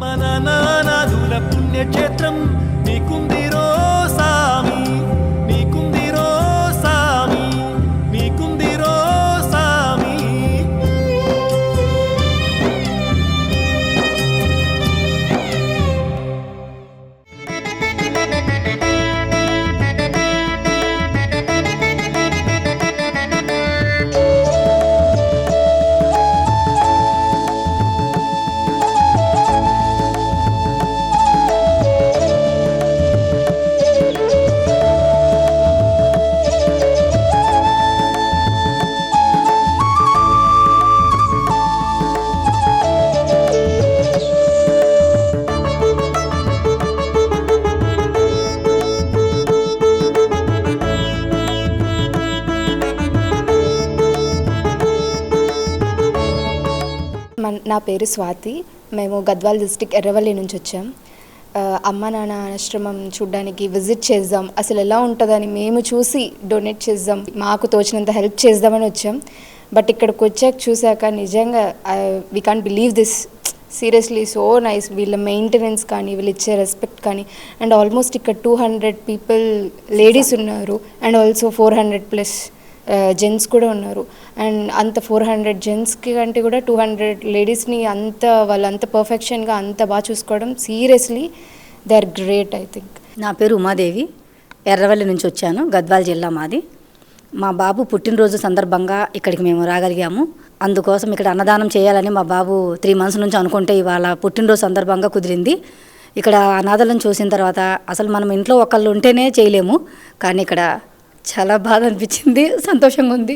మన నానాదుల పుణ్యక్షేత్రం నీకుందిరో సామి, నీకుందిరో సామి, నీకుందిరో సామి. నా పేరు స్వాతి. మేము గద్వాల్ డిస్ట్రిక్ట్ ఎర్రవల్లి నుంచి వచ్చాం. అమ్మ నాన్న ఆశ్రమం చూడడానికి విజిట్ చేద్దాం, అసలు ఎలా ఉంటుందని మేము చూసి డొనేట్ చేద్దాం, మాకు తోచినంత హెల్ప్ చేద్దామని వచ్చాం. బట్ ఇక్కడికి వచ్చాక చూసాక నిజంగా we can't believe this, seriously so nice. వీళ్ళ మెయింటెనెన్స్ కానీ, వీళ్ళు ఇచ్చే రెస్పెక్ట్ కానీ, అండ్ ఆల్మోస్ట్ ఇక్కడ 200 పీపుల్ లేడీస్ ఉన్నారు, అండ్ ఆల్సో 400+ జెంట్స్ కూడా ఉన్నారు. అండ్ అంత 400 జెంట్స్కి కంటే కూడా 200 లేడీస్ని వాళ్ళంత పర్ఫెక్షన్గా అంత బాగా చూసుకోవడం, seriously they are great I think. నా పేరు ఉమాదేవి, ఎర్రవల్లి నుంచి వచ్చాను, గద్వాల్ జిల్లా మాది. మా బాబు పుట్టినరోజు సందర్భంగా ఇక్కడికి మేము రాగలిగాము. అందుకోసం ఇక్కడ అన్నదానం చేయాలని మా బాబు 3 months నుంచి అనుకుంటే ఇవాళ పుట్టినరోజు సందర్భంగా కుదిరింది. ఇక్కడ అనాథలను చూసిన తర్వాత అసలు మనం ఇంట్లో ఒకళ్ళు ఉంటేనే చేయలేము, కానీ ఇక్కడ చాలా బాధ అనిపించింది, సంతోషంగా ఉంది.